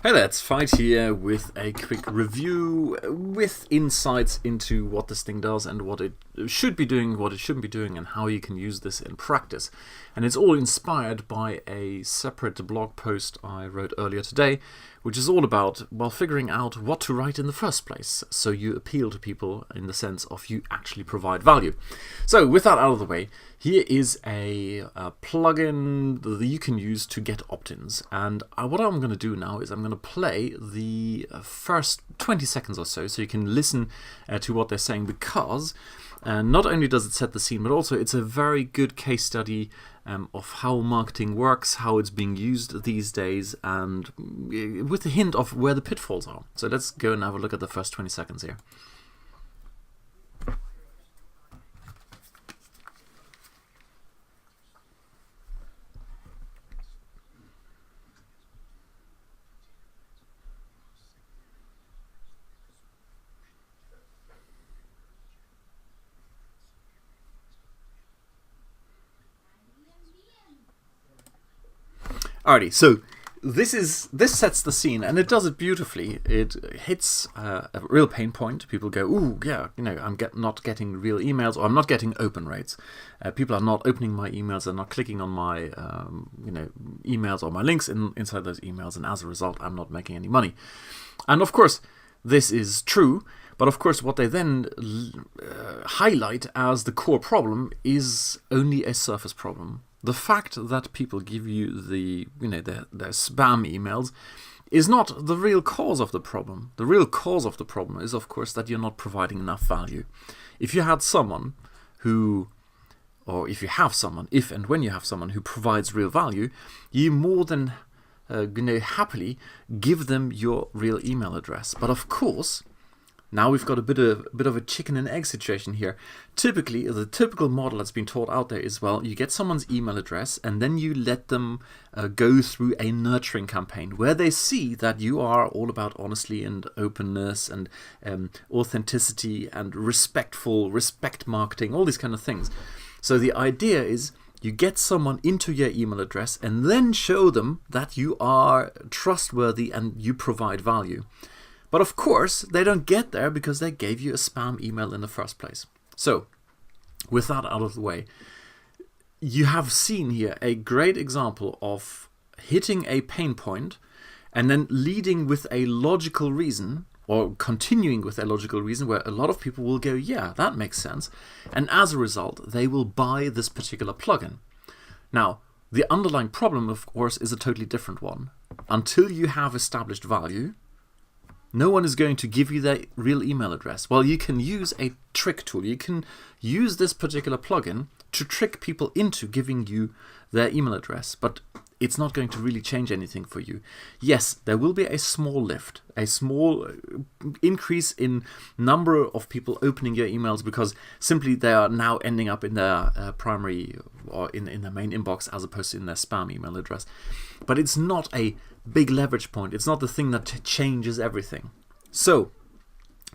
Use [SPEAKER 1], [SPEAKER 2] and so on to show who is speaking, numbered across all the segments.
[SPEAKER 1] Hey there, it's Fight here with a quick review with insights into what this thing does and what it should be doing, what it shouldn't be doing, and how you can use this in practice. And it's all inspired by a separate blog post I wrote earlier today, which is all about, well, figuring out what to write in the first place, so you appeal to people in the sense of you actually provide value. So with that out of the way, here is a plugin that you can use to get opt-ins. And what I'm going to do now is I'm going to play the first 20 seconds or so you can listen to what they're saying, because not only does it set the scene, but also it's a very good case study of how marketing works, how it's being used these days, and with a hint of where the pitfalls are. So let's go and have a look at the first 20 seconds here. Alrighty, so this sets the scene, and it does it beautifully. It hits a real pain point. People go, "Ooh, yeah, I'm not getting real emails, or I'm not getting open rates. People are not opening my emails, they're not clicking on my emails or my links inside those emails, and as a result, I'm not making any money." And of course, this is true. But of course, what they then highlight as the core problem is only a surface problem. The fact that people give you their spam emails is not the real cause of the problem. The real cause of the problem is, of course, that you're not providing enough value. If you had someone who, or if you have someone, if and when you have someone who provides real value, you more than happily give them your real email address. But of course, now we've got a bit of a chicken and egg situation here. Typically, the typical model that's been taught out there is, well, you get someone's email address and then you let them go through a nurturing campaign where they see that you are all about honesty and openness and authenticity and respect marketing, all these kind of things. So the idea is you get someone into your email address and then show them that you are trustworthy and you provide value. But of course, they don't get there because they gave you a spam email in the first place. So, with that out of the way, you have seen here a great example of hitting a pain point and then leading with a logical reason, or continuing with a logical reason, where a lot of people will go, yeah, that makes sense. And as a result, they will buy this particular plugin. Now, the underlying problem, of course, is a totally different one. Until you have established value, no one is going to give you their real email address. Well, you can use a trick tool. You can use this particular plugin to trick people into giving you their email address, but it's not going to really change anything for you. Yes, there will be a small lift, a small increase in number of people opening your emails because simply they are now ending up in their primary or in their main inbox as opposed to in their spam email address. But it's not a big leverage point. It's not the thing that changes everything. So,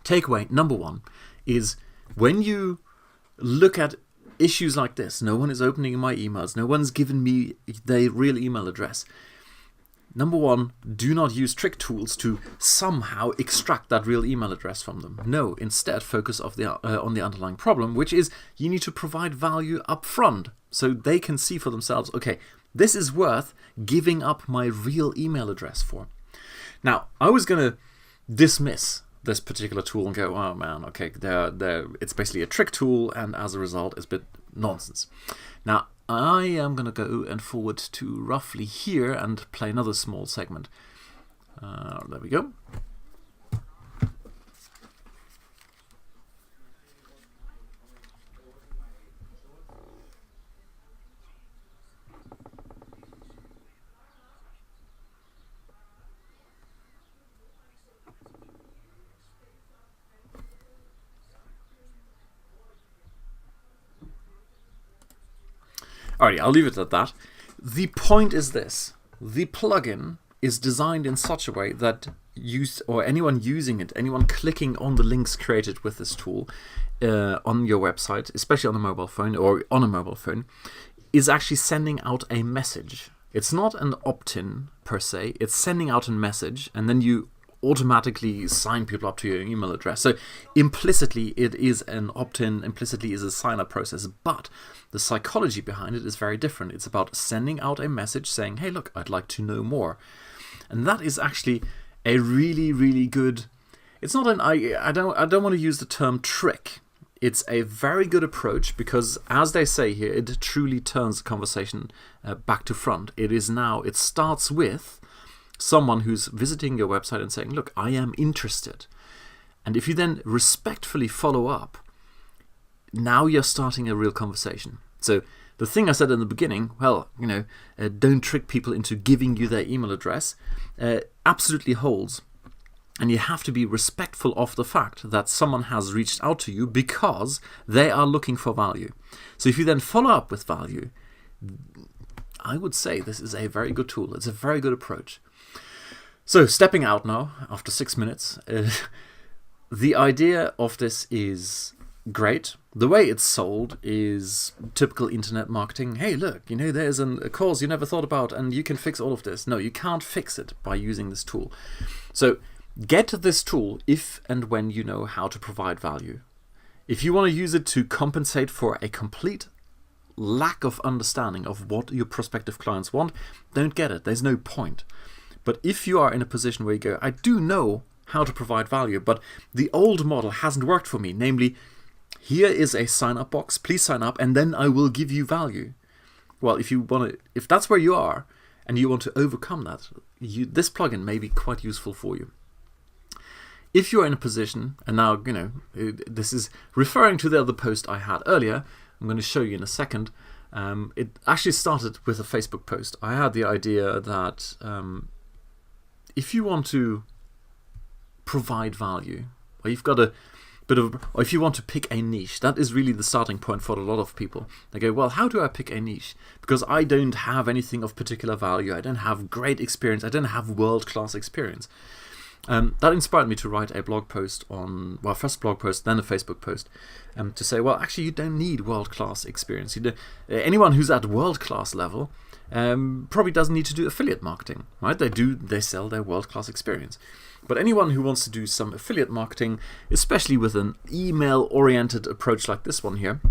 [SPEAKER 1] takeaway number one is when you look at issues like this, no one is opening my emails, no one's given me their real email address. Number one, do not use trick tools to somehow extract that real email address from them. No, instead focus on the underlying problem, which is you need to provide value up front so they can see for themselves, okay, this is worth giving up my real email address for. Now, I was going to dismiss this particular tool and go, oh man, okay, it's basically a trick tool, and as a result, it's a bit nonsense. Now, I am going to go and forward to roughly here and play another small segment. There we go. Alrighty, I'll leave it at that. The point is this. The plugin is designed in such a way that anyone using it, anyone clicking on the links created with this tool on your website, especially on a mobile phone or on a mobile phone, is actually sending out a message. It's not an opt-in per se. It's sending out a message, and then you automatically sign people up to your email address. So implicitly it is an opt-in, implicitly is a sign-up process, but the psychology behind it is very different. It's about sending out a message saying, hey, look, I'd like to know more. And that is actually a really, really good, it's not an, I don't want to use the term trick. It's a very good approach because, as they say here, it truly turns the conversation back to front. It starts with someone who's visiting your website and saying, look, I am interested. And if you then respectfully follow up, now you're starting a real conversation. So the thing I said in the beginning, well, don't trick people into giving you their email address, absolutely holds. And you have to be respectful of the fact that someone has reached out to you because they are looking for value. So if you then follow up with value, I would say this is a very good tool. It's a very good approach. So stepping out now, after 6 minutes, the idea of this is great. The way it's sold is typical internet marketing. Hey, look, there's a cause you never thought about and you can fix all of this. No, you can't fix it by using this tool. So get this tool if and when you know how to provide value. If you want to use it to compensate for a complete lack of understanding of what your prospective clients want, don't get it. There's no point. But if you are in a position where you go, I do know how to provide value, but the old model hasn't worked for me, namely, here is a sign-up box, please sign up, and then I will give you value. Well, if that's where you are, and you want to overcome that, this plugin may be quite useful for you. If you're in a position, and now, this is referring to the other post I had earlier, I'm going to show you in a second. It actually started with a Facebook post. I had the idea that if you want to provide value, or you've got or if you want to pick a niche, that is really the starting point for a lot of people. They go, well, how do I pick a niche? Because I don't have anything of particular value. I don't have great experience. I don't have world-class experience. That inspired me to write a blog post first blog post, then a Facebook post, to say, well, actually, you don't need world-class experience. Anyone who's at world-class level probably doesn't need to do affiliate marketing, right? They sell their world-class experience. But anyone who wants to do some affiliate marketing, especially with an email-oriented approach like this one here,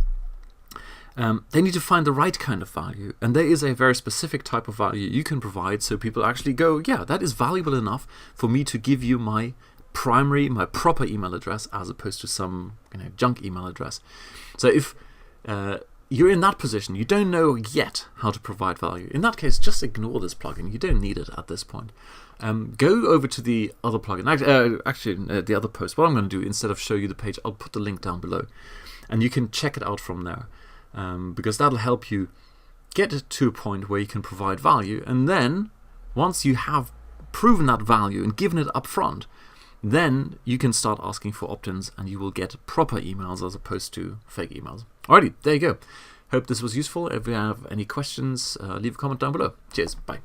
[SPEAKER 1] they need to find the right kind of value. And there is a very specific type of value you can provide so people actually go, yeah, that is valuable enough for me to give you my proper email address as opposed to some junk email address. So if you're in that position, you don't know yet how to provide value, in that case, just ignore this plugin. You don't need it at this point. Go over to the other plugin, the other post. What I'm going to do, instead of show you the page, I'll put the link down below. And you can check it out from there. Because that'll help you get to a point where you can provide value. And then, once you have proven that value and given it up front, then you can start asking for opt-ins and you will get proper emails as opposed to fake emails. Alrighty, there you go. Hope this was useful. If you have any questions, leave a comment down below. Cheers. Bye.